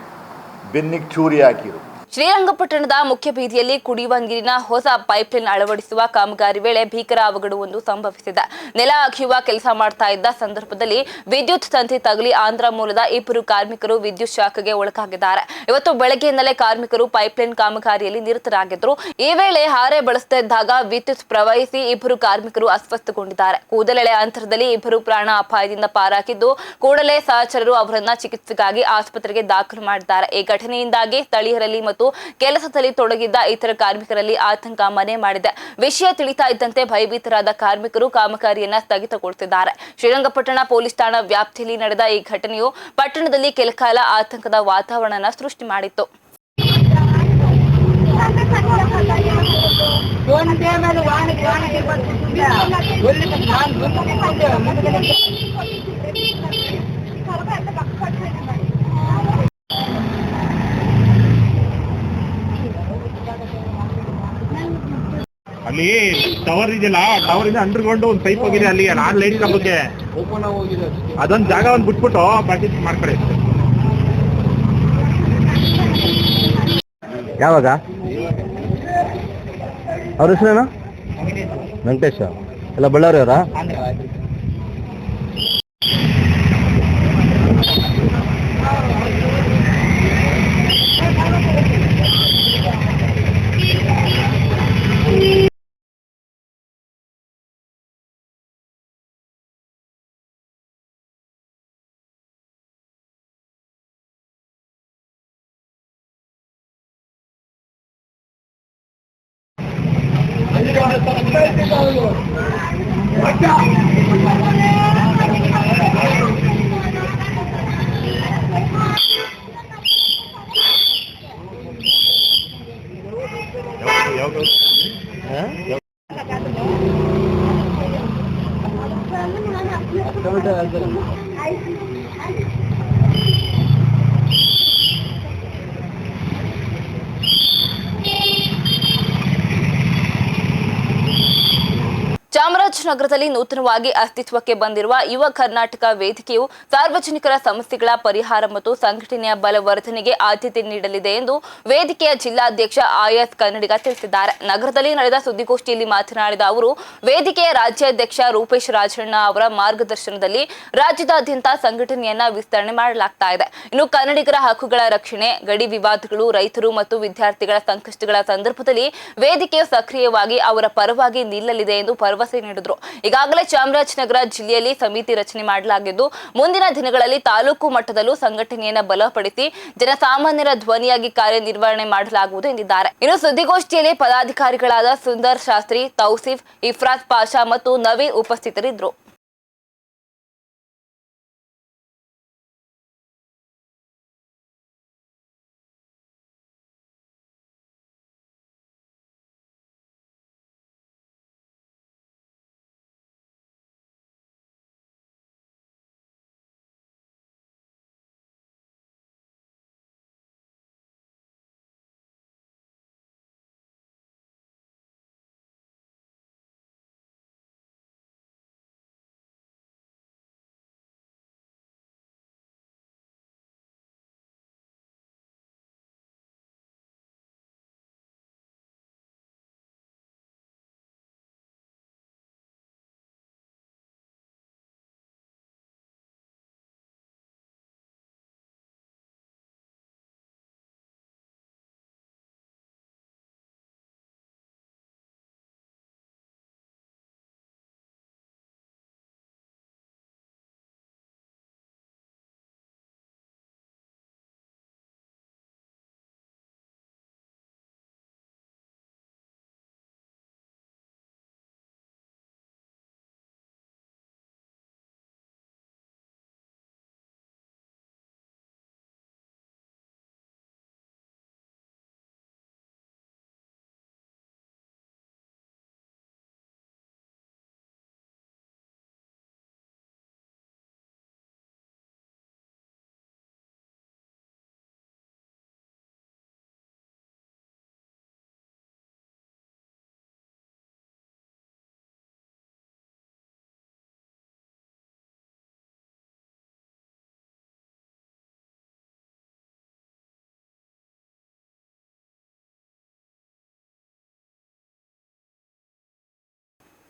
Speaker 11: ಬೆನ್ನಿಗೆ ಚೂರಿ ಹಾಕಿರು.
Speaker 1: ಶ್ರೀರಂಗಪಟ್ಟಣದ ಮುಖ್ಯ ಬೀದಿಯಲ್ಲಿ ಕುಡಿಯುವ ನೀರಿನ ಹೊಸ ಪೈಪ್ಲೈನ್ ಅಳವಡಿಸುವ ಕಾಮಗಾರಿ ವೇಳೆ ಭೀಕರ ಅವಘಡವೊಂದು ಸಂಭವಿಸಿದೆ. ನೆಲ ಅಗೆಯುವ ಕೆಲಸ ಮಾಡ್ತಾ ಇದ್ದ ಸಂದರ್ಭದಲ್ಲಿ ವಿದ್ಯುತ್ ತಂತಿ ತಗುಲಿ ಆಂಧ್ರ ಮೂಲದ 2 ಕಾರ್ಮಿಕರು ವಿದ್ಯುತ್ ಶಾಖಗೆ ಒಳಗಾಗಿದ್ದಾರೆ. ಇವತ್ತು ಬೆಳಗ್ಗೆಯಿಂದಲೇ ಕಾರ್ಮಿಕರು ಪೈಪ್ಲೈನ್ ಕಾಮಗಾರಿಯಲ್ಲಿ ನಿರತರಾಗಿದ್ದರು. ಈ ವೇಳೆ ಹಾರೆ ಬಳಸ್ತಾ ಇದ್ದಾಗ ವಿದ್ಯುತ್ ಪ್ರವಹಿಸಿ 2 ಕಾರ್ಮಿಕರು ಅಸ್ವಸ್ಥಗೊಂಡಿದ್ದಾರೆ. ಕೂದಲೆಳೆ ಅಂತರದಲ್ಲಿ 2 ಪ್ರಾಣ ಅಪಾಯದಿಂದ ಪಾರಾಗಿದ್ದು, ಕೂಡಲೇ ಸಹಚರರು ಅವರನ್ನ ಚಿಕಿತ್ಸೆಗಾಗಿ ಆಸ್ಪತ್ರೆಗೆ ದಾಖಲು ಮಾಡಿದ್ದಾರೆ. ಈ ಘಟನೆಯಿಂದಾಗಿ ಸ್ಥಳೀಯರಲ್ಲಿ ಮತ್ತು ಕೆಲಸದಲ್ಲಿ ತೊಡಗಿದ್ದ ಇತರ ಕಾರ್ಮಿಕರಲ್ಲಿ ಆತಂಕ ಮನೆ ಮಾಡಿದೆ. ವಿಷಯ ತಿಳಿತಾ ಇದ್ದಂತೆ ಭಯಭೀತರಾದ ಕಾರ್ಮಿಕರು ಕಾಮಗಾರಿಯನ್ನ ಸ್ಥಗಿತಗೊಳಿಸಿದ್ದಾರೆ. ಶ್ರೀರಂಗಪಟ್ಟಣ ಪೊಲೀಸ್ ಠಾಣಾ ವ್ಯಾಪ್ತಿಯಲ್ಲಿ ನಡೆದ ಈ ಘಟನೆಯು ಪಟ್ಟಣದಲ್ಲಿ ಕೆಲಕಾಲ ಆತಂಕದ ವಾತಾವರಣ ಸೃಷ್ಟಿ ಮಾಡಿತ್ತು.
Speaker 12: ಅಲ್ಲಿ ಟವರ್ ಇದೆಯಲ್ಲ, ಟವರ್ ಇಂದ ಅಂಡರ್ಗ್ರೌಂಡ್ ಒಂದು ಪೈಪ್ ಹೋಗಿದೆ ಅಲ್ಲಿ ಲೈಟ್ ಕಂಬಕ್ಕೆ ಅದೊಂದು ಜಾಗ ಒಂದು ಬಿಟ್ಬಿಟ್ಟು ಬಾಕಿ ಮಾಡ್ಕೊಳ್ಳಿ.
Speaker 13: ಯಾವಾಗ ಅವ್ರ ಹೆಸರೇನು? ವೆಂಕಟೇಶ. ಎಲ್ಲ ಬಳ್ಳಾರಿ ಅವರಾ?
Speaker 1: ಚಾಮರಾಜನಗರದಲ್ಲಿ ನೂತನವಾಗಿ ಅಸ್ತಿತ್ವಕ್ಕೆ ಬಂದಿರುವ ಯುವ ಕರ್ನಾಟಕ ವೇದಿಕೆಯು ಸಾರ್ವಜನಿಕರ ಸಮಸ್ಯೆಗಳ ಪರಿಹಾರ ಮತ್ತು ಸಂಘಟನೆಯ ಬಲವರ್ಧನೆಗೆ ಆದ್ಯತೆ ನೀಡಲಿದೆ ಎಂದು ವೇದಿಕೆಯ ಜಿಲ್ಲಾಧ್ಯಕ್ಷ ಆಯಸ್ ಕನ್ನಡಿಗ ತಿಳಿಸಿದ್ದಾರೆ. ನಗರದಲ್ಲಿ ನಡೆದ ಸುದ್ದಿಗೋಷ್ಠಿಯಲ್ಲಿ ಮಾತನಾಡಿದ ಅವರು, ವೇದಿಕೆಯ ರಾಜ್ಯಾಧ್ಯಕ್ಷ ರೂಪೇಶ್ ರಾಜಣ್ಣ ಅವರ ಮಾರ್ಗದರ್ಶನದಲ್ಲಿ ರಾಜ್ಯದಾದ್ಯಂತ ಸಂಘಟನೆಯನ್ನ ವಿಸ್ತರಣೆ ಮಾಡಲಾಗ್ತಾ ಇದೆ. ಇನ್ನು ಕನ್ನಡಿಗರ ಹಕ್ಕುಗಳ ರಕ್ಷಣೆ, ಗಡಿ ವಿವಾದಗಳು, ರೈತರು ಮತ್ತು ವಿದ್ಯಾರ್ಥಿಗಳ ಸಂಕಷ್ಟಗಳ ಸಂದರ್ಭದಲ್ಲಿ ವೇದಿಕೆಯು ಸಕ್ರಿಯವಾಗಿ ಅವರ ಪರವಾಗಿ ನಿಲ್ಲಲಿದೆ ಎಂದು ಭರವಸೆ ನೀಡಿದರು. ಈಗಾಗಲೇ ಚಾಮರಾಜನಗರ ಜಿಲ್ಲೆಯಲ್ಲಿ ಸಮಿತಿ ರಚನೆ ಮಾಡಲಾಗಿದ್ದು, ಮುಂದಿನ ದಿನಗಳಲ್ಲಿ ತಾಲೂಕು ಮಟ್ಟದಲ್ಲೂ ಸಂಘಟನೆಯನ್ನು ಬಲಪಡಿಸಿ ಜನಸಾಮಾನ್ಯರ ಧ್ವನಿಯಾಗಿ ಕಾರ್ಯನಿರ್ವಹಣೆ ಮಾಡಲಾಗುವುದು ಎಂದಿದ್ದಾರೆ. ಇನ್ನು ಸುದ್ದಿಗೋಷ್ಠಿಯಲ್ಲಿ ಪದಾಧಿಕಾರಿಗಳಾದ ಸುಂದರ್ ಶಾಸ್ತ್ರಿ, ತೌಸೀಫ್, ಇಫ್ರಾತ್ ಪಾಷಾ ಮತ್ತು ನವೀನ್ ಉಪಸ್ಥಿತರಿದ್ದರು.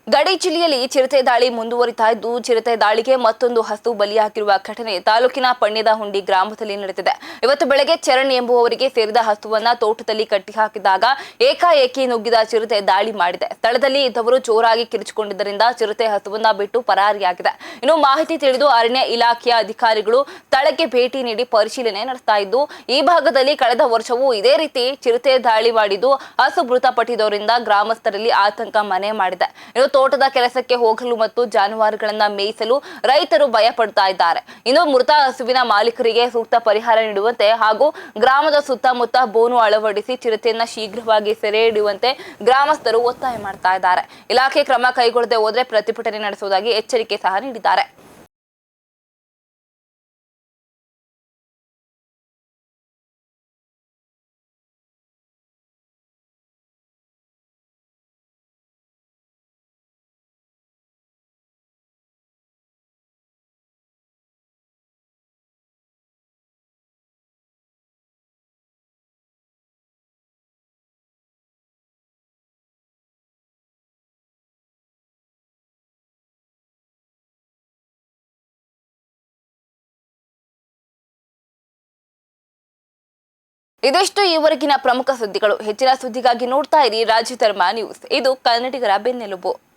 Speaker 1: ಗಡಿ ಜಿಲ್ಲೆಯಲ್ಲಿ ಚಿರತೆ ದಾಳಿ ಮುಂದುವರಿತಾ ಇದ್ದು, ಚಿರತೆ ದಾಳಿಗೆ ಮತ್ತೊಂದು ಹಸು ಬಲಿಯಾಗಿರುವ ಘಟನೆ ತಾಲೂಕಿನ ಪಣ್ಯದಹುಂಡಿ ಗ್ರಾಮದಲ್ಲಿ ನಡೆದಿದೆ. ಇವತ್ತು ಬೆಳಗ್ಗೆ ಚರಣ್ ಎಂಬುವವರಿಗೆ ಸೇರಿದ ಹಸುವನ್ನ ತೋಟದಲ್ಲಿ ಕಟ್ಟಿಹಾಕಿದಾಗ ಏಕಾಏಕಿ ನುಗ್ಗಿದ ಚಿರತೆ ದಾಳಿ ಮಾಡಿದೆ. ಸ್ಥಳದಲ್ಲಿ ಇದ್ದವರು ಜೋರಾಗಿ ಕಿರಿಚಿಕೊಂಡಿದ್ದರಿಂದ ಚಿರತೆ ಹಸುವನ್ನ ಬಿಟ್ಟು ಪರಾರಿಯಾಗಿದೆ. ಇನ್ನು ಮಾಹಿತಿ ತಿಳಿದು ಅರಣ್ಯ ಇಲಾಖೆಯ ಅಧಿಕಾರಿಗಳು ಸ್ಥಳಕ್ಕೆ ಭೇಟಿ ನೀಡಿ ಪರಿಶೀಲನೆ ನಡೆಸ್ತಾ ಇದ್ದು, ಈ ಭಾಗದಲ್ಲಿ ಕಳೆದ ವರ್ಷವೂ ಇದೇ ರೀತಿ ಚಿರತೆ ದಾಳಿ ಮಾಡಿದ್ದು ಹಸು ಮೃತಪಟ್ಟಿದ್ದರಿಂದ ಗ್ರಾಮಸ್ಥರಲ್ಲಿ ಆತಂಕ ಮನೆ ಮಾಡಿದೆ. ಇನ್ನು ತೋಟದ ಕೆಲಸಕ್ಕೆ ಹೋಗಲು ಮತ್ತು ಜಾನುವಾರುಗಳನ್ನ ಮೇಯಿಸಲು ರೈತರು ಭಯ ಪಡ್ತಾ ಇದ್ದಾರೆ. ಇನ್ನು ಮೃತ ಹಸುವಿನ ಮಾಲೀಕರಿಗೆ ಸೂಕ್ತ ಪರಿಹಾರ ನೀಡುವಂತೆ ಹಾಗೂ ಗ್ರಾಮದ ಸುತ್ತಮುತ್ತ ಬೋನು ಅಳವಡಿಸಿ ಚಿರತೆಯನ್ನ ಶೀಘ್ರವಾಗಿ ಸೆರೆ ಹಿಡಿಯುವಂತೆ ಗ್ರಾಮಸ್ಥರು ಒತ್ತಾಯ ಮಾಡ್ತಾ ಇದ್ದಾರೆ. ಇಲಾಖೆ ಕ್ರಮ ಕೈಗೊಳ್ಳದೆ ಹೋದರೆ ಪ್ರತಿಭಟನೆ ನಡೆಸುವುದಾಗಿ ಎಚ್ಚರಿಕೆ ಸಹ ನೀಡಿದ್ದಾರೆ. ಇದಿಷ್ಟು ಈವರೆಗಿನ ಪ್ರಮುಖ ಸುದ್ದಿಗಳು. ಹೆಚ್ಚಿನ ಸುದ್ದಿಗಾಗಿ ನೋಡ್ತಾ ಇರಿ ರಾಜ್ಯ ಧರ್ಮ ನ್ಯೂಸ್. ಇದು ಕನ್ನಡಿಗರ ಬೆನ್ನೆಲುಬು.